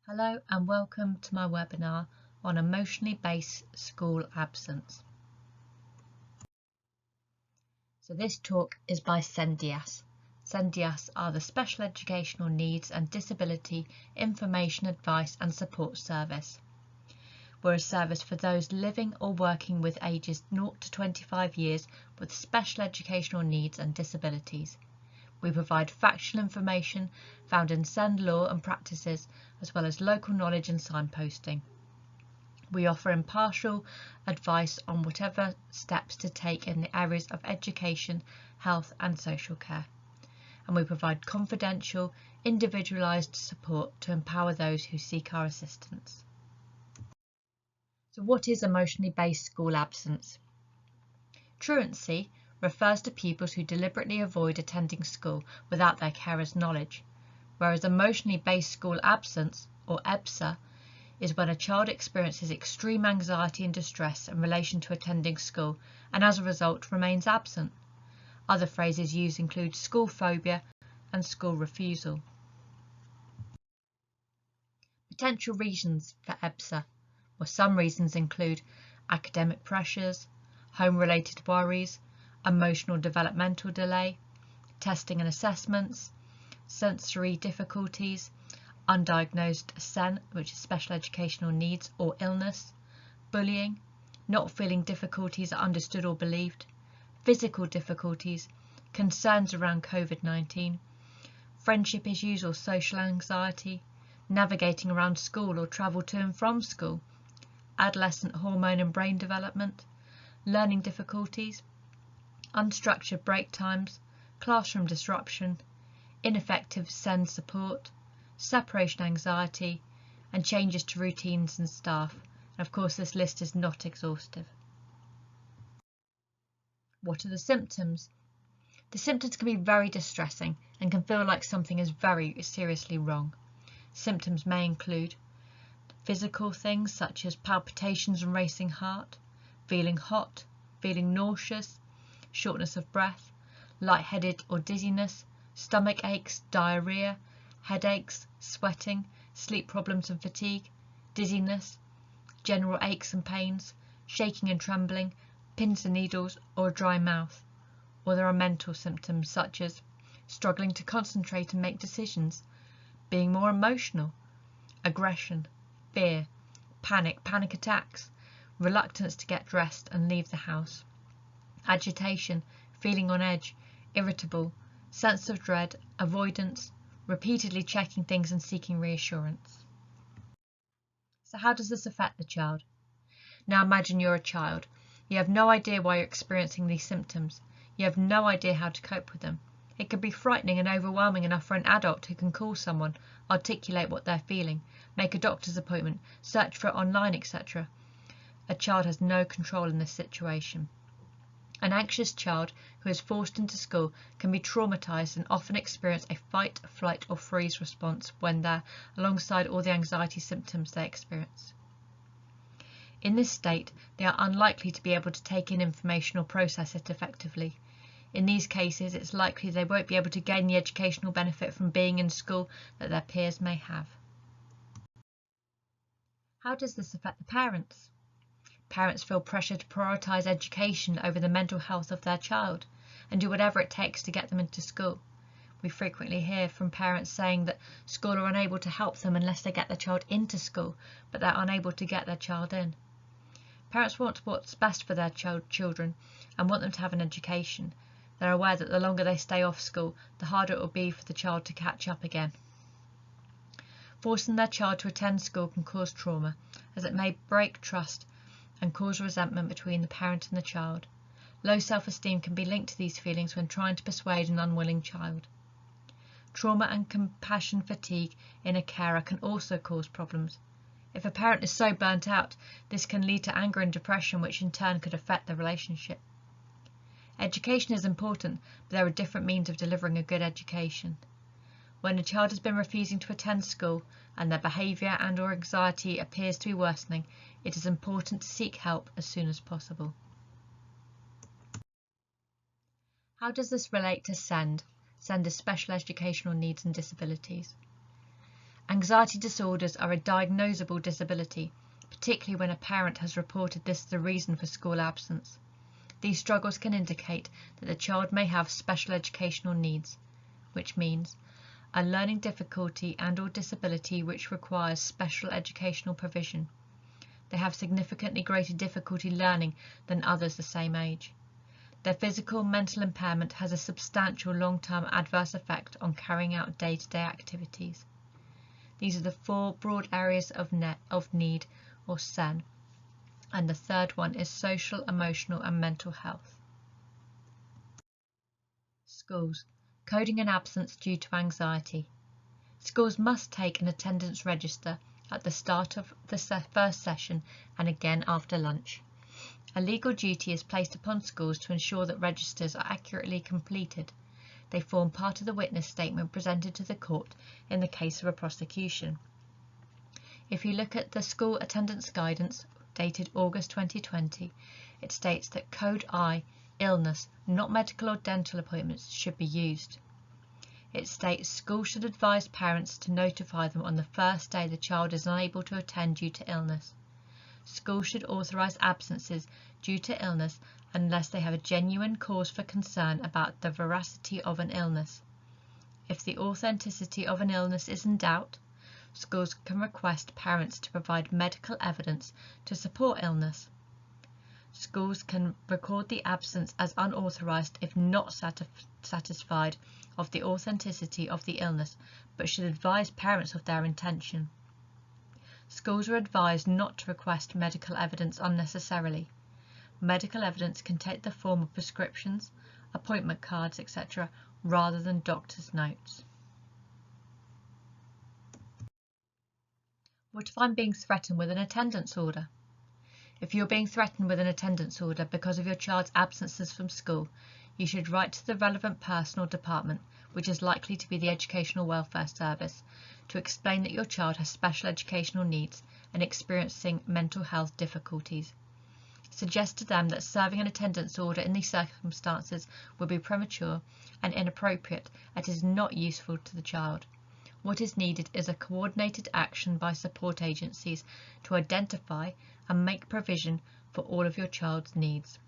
Hello and welcome to my webinar on emotionally based school absence. So this talk is by SENDIASS. SENDIASS are the Special Educational Needs and Disability Information, Advice and Support Service. We're a service for those living or working with ages 0 to 25 years with special educational needs and disabilities. We provide factual information found in SEND law and practices, as well as local knowledge and signposting. We offer impartial advice on whatever steps to take in the areas of education, health and social care. And we provide confidential, individualised support to empower those who seek our assistance. So what is emotionally based school absence? Truancy refers to pupils who deliberately avoid attending school without their carer's knowledge, whereas emotionally based school absence, or EBSA, is when a child experiences extreme anxiety and distress in relation to attending school and as a result remains absent. Other phrases used include school phobia and school refusal. Potential reasons for EBSA. Well, some reasons include academic pressures, home-related worries, emotional developmental delay, testing and assessments, sensory difficulties, undiagnosed SEN, which is special educational needs or illness, bullying, not feeling difficulties are understood or believed, physical difficulties, concerns around COVID-19, friendship issues or social anxiety, navigating around school or travel to and from school, adolescent hormone and brain development, learning difficulties, unstructured break times, classroom disruption, ineffective SEND support, separation anxiety, and changes to routines and staff. And of course, this list is not exhaustive. What are the symptoms? The symptoms can be very distressing and can feel like something is very seriously wrong. Symptoms may include physical things such as palpitations and racing heart, feeling hot, feeling nauseous, shortness of breath, lightheaded or dizziness, stomach aches, diarrhea, headaches, sweating, sleep problems and fatigue, dizziness, general aches and pains, shaking and trembling, pins and needles or a dry mouth. Or there are mental symptoms such as struggling to concentrate and make decisions, being more emotional, aggression, fear, panic attacks, reluctance to get dressed and leave the house, agitation, feeling on edge, irritable, sense of dread, avoidance, repeatedly checking things and seeking reassurance. So how does this affect the child? Now imagine you're a child. You have no idea why you're experiencing these symptoms. You have no idea how to cope with them. It could be frightening and overwhelming enough for an adult who can call someone, articulate what they're feeling, make a doctor's appointment, search for it online, etc. A child has no control in this situation. An anxious child who is forced into school can be traumatised and often experience a fight, flight or freeze response when they're alongside all the anxiety symptoms they experience. In this state, they are unlikely to be able to take in information or process it effectively. In these cases, it's likely they won't be able to gain the educational benefit from being in school that their peers may have. How does this affect the parents? Parents feel pressure to prioritise education over the mental health of their child and do whatever it takes to get them into school. We frequently hear from parents saying that school are unable to help them unless they get their child into school, but they're unable to get their child in. Parents want what's best for their children and want them to have an education. They're aware that the longer they stay off school, the harder it will be for the child to catch up again. Forcing their child to attend school can cause trauma, as it may break trust and cause resentment between the parent and the child. Low self-esteem can be linked to these feelings when trying to persuade an unwilling child. Trauma and compassion fatigue in a carer can also cause problems. If a parent is so burnt out, this can lead to anger and depression, which in turn could affect the relationship. Education is important, but there are different means of delivering a good education. When a child has been refusing to attend school and their behaviour and/or anxiety appears to be worsening, it is important to seek help as soon as possible. How does this relate to SEND? SEND is Special Educational Needs and Disabilities. Anxiety disorders are a diagnosable disability, particularly when a parent has reported this as the reason for school absence. These struggles can indicate that the child may have special educational needs, which means a learning difficulty and/or disability which requires special educational provision. They have significantly greater difficulty learning than others the same age. Their physical and mental impairment has a substantial long-term adverse effect on carrying out day-to-day activities. These are the 4 broad areas of need, or SEN, and the third one is social, emotional and mental health. Schools. Coding an absence due to anxiety. Schools must take an attendance register at the start of the first session and again after lunch. A legal duty is placed upon schools to ensure that registers are accurately completed. They form part of the witness statement presented to the court in the case of a prosecution. If you look at the school attendance guidance dated August 2020, it states that Code I, illness, not medical or dental appointments, should be used. It states schools should advise parents to notify them on the first day the child is unable to attend due to illness. Schools should authorise absences due to illness unless they have a genuine cause for concern about the veracity of an illness. If the authenticity of an illness is in doubt, schools can request parents to provide medical evidence to support illness. Schools can record the absence as unauthorised if not satisfied of the authenticity of the illness, but should advise parents of their intention. Schools are advised not to request medical evidence unnecessarily. Medical evidence can take the form of prescriptions, appointment cards, etc., rather than doctor's notes. What if I'm being threatened with an attendance order? If you're being threatened with an attendance order because of your child's absences from school, you should write to the relevant person or department, which is likely to be the Educational Welfare Service, to explain that your child has special educational needs and experiencing mental health difficulties. Suggest to them that serving an attendance order in these circumstances would be premature and inappropriate and is not useful to the child. What is needed is a coordinated action by support agencies to identify and make provision for all of your child's needs.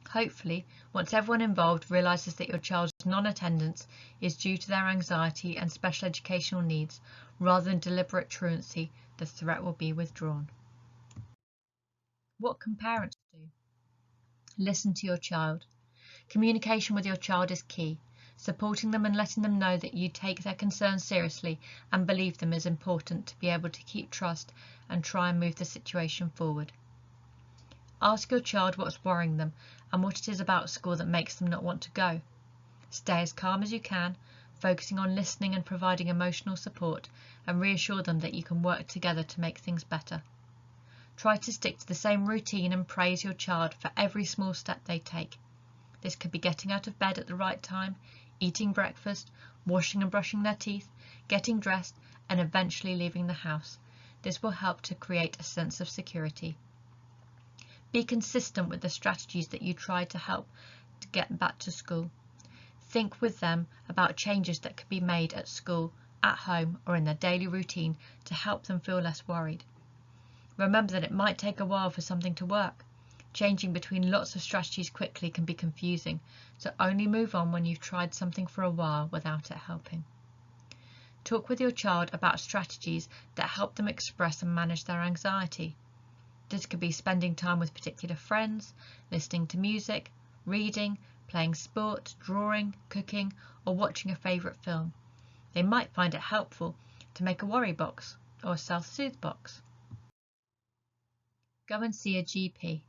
Hopefully, once everyone involved realises that your child's non-attendance is due to their anxiety and special educational needs rather than deliberate truancy, the threat will be withdrawn. What can parents do? Listen to your child. Communication with your child is key. Supporting them and letting them know that you take their concerns seriously and believe them is important to be able to keep trust and try and move the situation forward. Ask your child what's worrying them and what it is about school that makes them not want to go. Stay as calm as you can, focusing on listening and providing emotional support, and reassure them that you can work together to make things better. Try to stick to the same routine and praise your child for every small step they take. This could be getting out of bed at the right time, eating breakfast, washing and brushing their teeth, getting dressed, and eventually leaving the house. This will help to create a sense of security. Be consistent with the strategies that you try to help to get back to school. Think with them about changes that could be made at school, at home, or in their daily routine to help them feel less worried. Remember that it might take a while for something to work. Changing between lots of strategies quickly can be confusing, so only move on when you've tried something for a while without it helping. Talk with your child about strategies that help them express and manage their anxiety. This could be spending time with particular friends, listening to music, reading, playing sport, drawing, cooking, or watching a favourite film. They might find it helpful to make a worry box or a self-soothe box. Go and see a GP.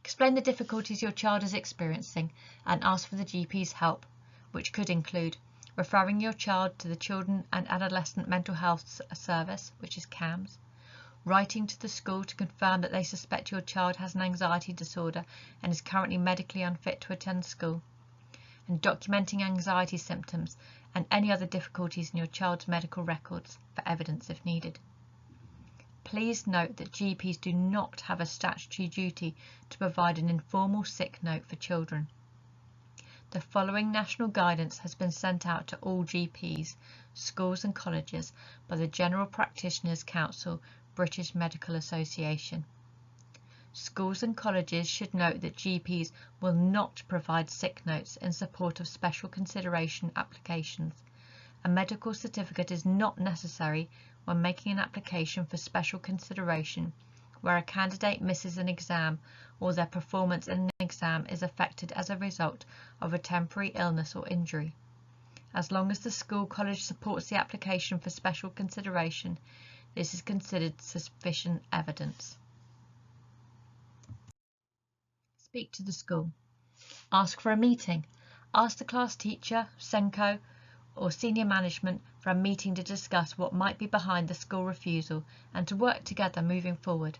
Explain the difficulties your child is experiencing and ask for the GP's help, which could include referring your child to the Children and Adolescent Mental Health Service, which is CAMS, writing to the school to confirm that they suspect your child has an anxiety disorder and is currently medically unfit to attend school, and documenting anxiety symptoms and any other difficulties in your child's medical records for evidence if needed. Please note that GPs do not have a statutory duty to provide an informal sick note for children. the following national guidance has been sent out to all GPs, schools and colleges by the General Practitioners Council, British Medical Association. Schools and colleges should note that GPs will not provide sick notes in support of special consideration applications. A medical certificate is not necessary when making an application for special consideration where a candidate misses an exam or their performance in an exam is affected as a result of a temporary illness or injury. As long as the school college supports the application for special consideration, this is considered sufficient evidence. Speak to the school. Ask for a meeting. Ask the class teacher, SENCO, or senior management for a meeting to discuss what might be behind the school refusal and to work together moving forward.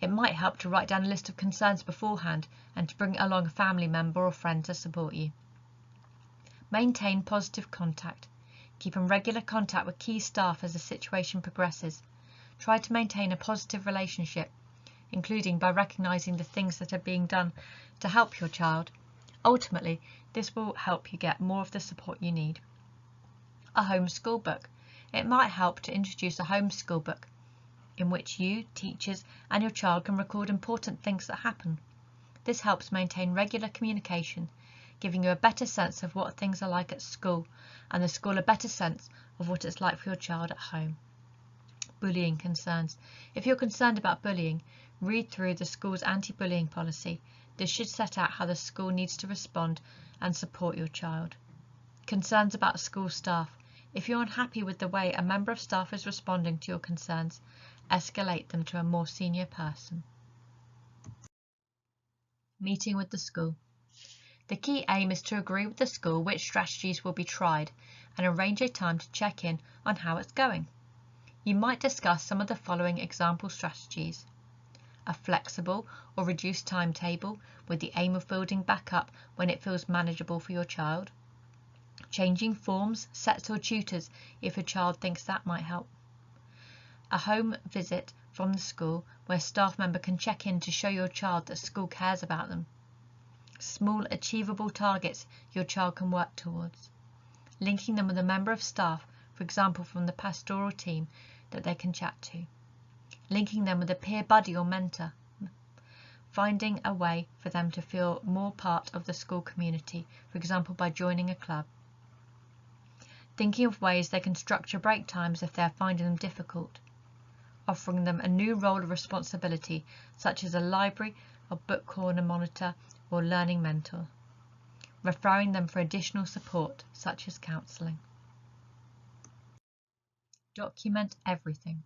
It might help to write down a list of concerns beforehand and to bring along a family member or friend to support you. Maintain positive contact. Keep in regular contact with key staff as the situation progresses. Try to maintain a positive relationship, including by recognising the things that are being done to help your child. Ultimately, this will help you get more of the support you need. A home school book. It might help to introduce a home school book in which you, teachers, and your child can record important things that happen. This helps maintain regular communication, giving you a better sense of what things are like at school and the school a better sense of what it's like for your child at home. Bullying concerns. If you're concerned about bullying, read through the school's anti-bullying policy. This should set out how the school needs to respond and support your child. Concerns about school staff. If you're unhappy with the way a member of staff is responding to your concerns, escalate them to a more senior person. Meeting with the school. The key aim is to agree with the school which strategies will be tried and arrange a time to check in on how it's going. You might discuss some of the following example strategies. A flexible or reduced timetable with the aim of building back up when it feels manageable for your child. Changing forms, sets or tutors if your child thinks that might help. A home visit from the school where a staff member can check in to show your child that school cares about them. Small achievable targets your child can work towards. Linking them with a member of staff, for example from the pastoral team, that they can chat to. Linking them with a peer buddy or mentor. Finding a way for them to feel more part of the school community, for example by joining a club. Thinking of ways they can structure break times if they are finding them difficult. Offering them a new role of responsibility, such as a library or book corner monitor or learning mentor. Referring them for additional support, such as counselling. Document everything.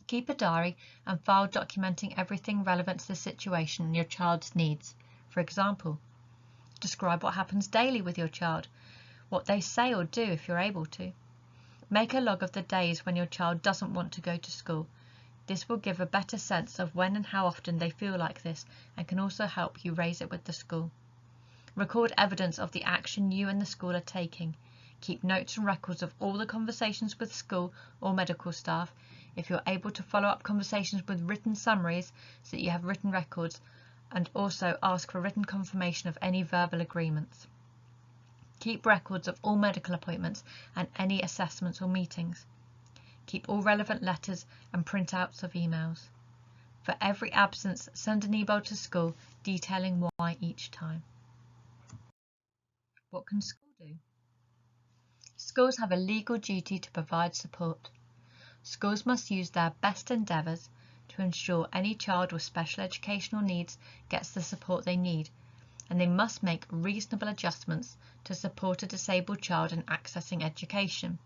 Keep a diary and file documenting everything relevant to the situation and your child's needs. For example, describe what happens daily with your child, what they say or do if you're able to. Make a log of the days when your child doesn't want to go to school. This will give a better sense of when and how often they feel like this and can also help you raise it with the school. Record evidence of the action you and the school are taking. Keep notes and records of all the conversations with school or medical staff. If you're able to follow up conversations with written summaries so that you have written records, and also ask for written confirmation of any verbal agreements. Keep records of all medical appointments and any assessments or meetings. Keep all relevant letters and printouts of emails. For every absence, send an email to school detailing why each time. What can school do? Schools have a legal duty to provide support. Schools must use their best endeavours to ensure any child with special educational needs gets the support they need, and they must make reasonable adjustments to support a disabled child in accessing education.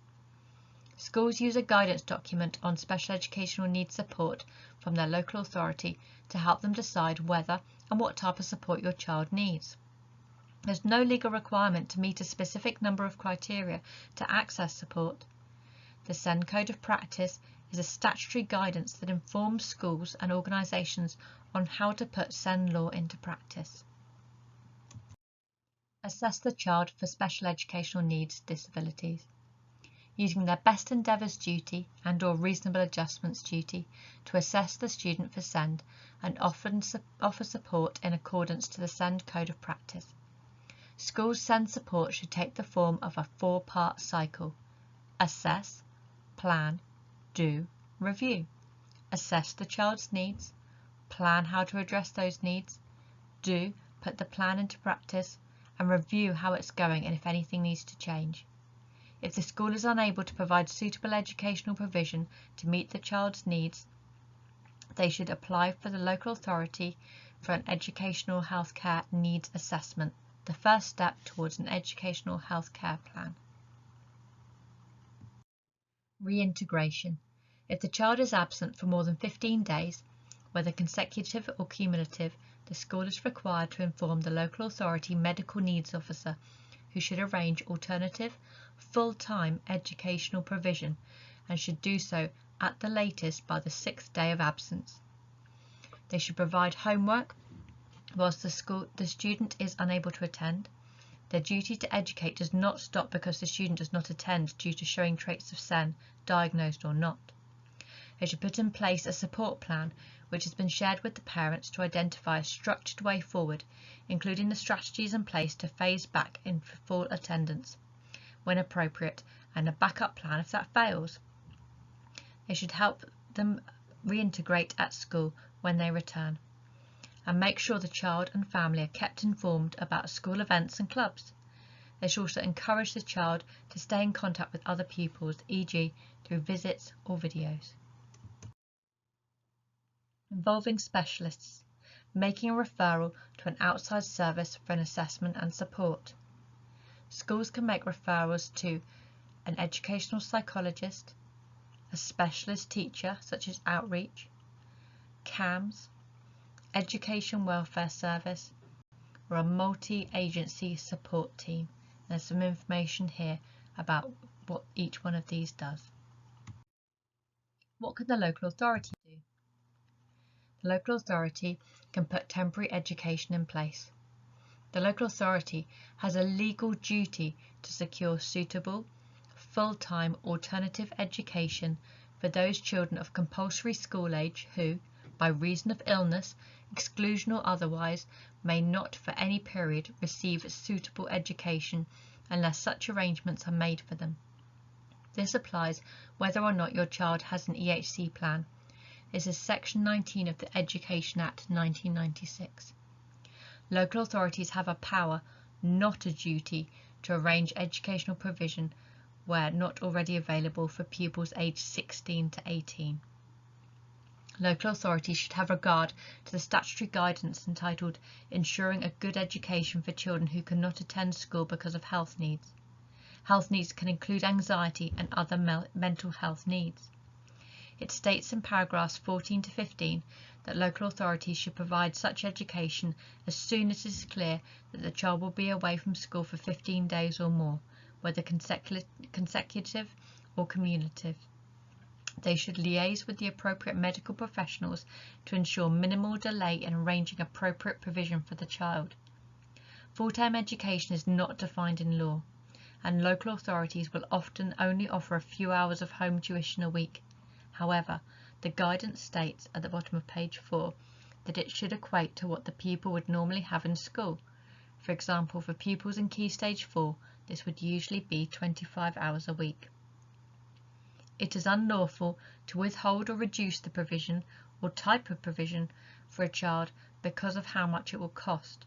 Schools use a guidance document on special educational needs support from their local authority to help them decide whether and what type of support your child needs. There's no legal requirement to meet a specific number of criteria to access support. The SEND Code of Practice is a statutory guidance that informs schools and organisations on how to put SEND law into practice. Assess the child for special educational needs disabilities. Using their best endeavours duty and or reasonable adjustments duty to assess the student for SEND and offer support in accordance to the SEND Code of Practice. Schools SEND support should take the form of a 4-part cycle: assess, plan, do, review. Assess the child's needs, plan how to address those needs, do, put the plan into practice, and review how it's going and if anything needs to change. If the school is unable to provide suitable educational provision to meet the child's needs, they should apply for the local authority for an educational healthcare needs assessment, the first step towards an educational healthcare plan. Reintegration. If the child is absent for more than 15 days, whether consecutive or cumulative, the school is required to inform the local authority medical needs officer, who should arrange alternative, full-time educational provision and should do so at the latest by the 6th day of absence. They should provide homework whilst the student is unable to attend. Their duty to educate does not stop because the student does not attend due to showing traits of SEN, diagnosed or not. They should put in place a support plan which has been shared with the parents to identify a structured way forward, including the strategies in place to phase back in full attendance when appropriate and a backup plan if that fails. They should help them reintegrate at school when they return, and make sure the child and family are kept informed about school events and clubs. They should also encourage the child to stay in contact with other pupils, e.g. through visits or videos. Involving specialists, making a referral to an outside service for an assessment and support. Schools can make referrals to an educational psychologist, a specialist teacher such as outreach, CAMS, Education Welfare Service, or a multi-agency support team. There's some information here about what each one of these does. What can the local authority do? The local authority can put temporary education in place. The local authority has a legal duty to secure suitable, full-time alternative education for those children of compulsory school age who, by reason of illness, exclusion or otherwise, may not for any period receive suitable education unless such arrangements are made for them. This applies whether or not your child has an EHC plan. This is Section 19 of the Education Act 1996. Local authorities have a power, not a duty, to arrange educational provision where not already available for pupils aged 16 to 18. Local authorities should have regard to the statutory guidance entitled Ensuring a Good Education for Children Who Cannot Attend School Because of Health Needs. Health needs can include anxiety and other mental health needs. It states in paragraphs 14 to 15 that local authorities should provide such education as soon as it is clear that the child will be away from school for 15 days or more, whether consecutive or cumulative. They should liaise with the appropriate medical professionals to ensure minimal delay in arranging appropriate provision for the child. Full-time education is not defined in law, and local authorities will often only offer a few hours of home tuition a week. However, the guidance states at the bottom of page 4 that it should equate to what the pupil would normally have in school. For example, for pupils in Key Stage 4, this would usually be 25 hours a week. It is unlawful to withhold or reduce the provision or type of provision for a child because of how much it will cost.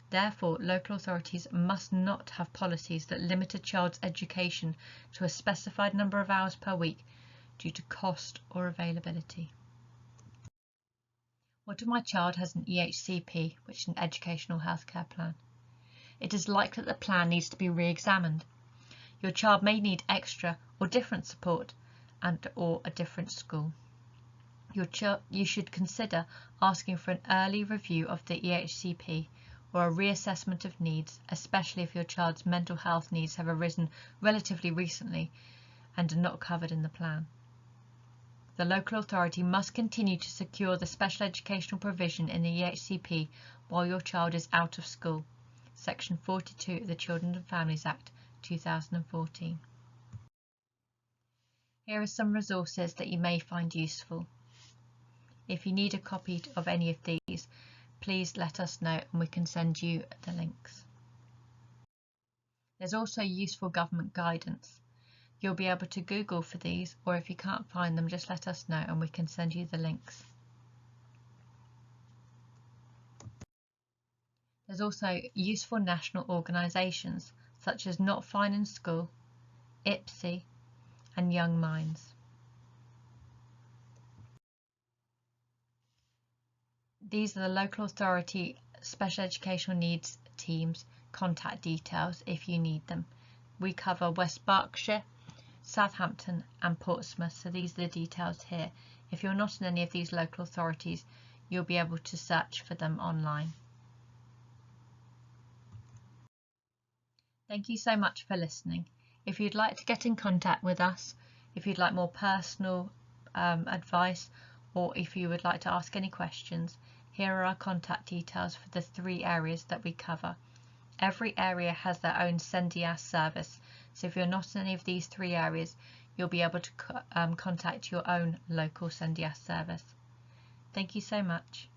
Therefore, local authorities must not have policies that limit a child's education to a specified number of hours per week due to cost or availability. What if my child has an EHCP, which is an educational healthcare plan? It is likely that the plan needs to be re-examined. Your child may need extra or different support or a different school. You should consider asking for an early review of the EHCP or a reassessment of needs, especially if your child's mental health needs have arisen relatively recently and are not covered in the plan. The local authority must continue to secure the special educational provision in the EHCP while your child is out of school. Section 42 of the Children and Families Act 2014. Here are some resources that you may find useful. If you need a copy of any of these, please let us know and we can send you the links. There's also useful government guidance. You'll be able to Google for these, or if you can't find them, just let us know and we can send you the links. There's also useful national organisations such as Not Fine in School, EBSA and Young Minds. These are the local authority special educational needs teams contact details if you need them. We cover West Berkshire, Southampton and Portsmouth, so these are the details here. If you're not in any of these local authorities, you'll be able to search for them online. Thank you so much for listening. If you'd like to get in contact with us, if you'd like more personal advice, or if you would like to ask any questions, here are our contact details for the 3 areas that we cover. Every area has their own SENDIASS service, so if you're not in any of these 3 areas, you'll be able to contact your own local SENDIASS service. Thank you so much.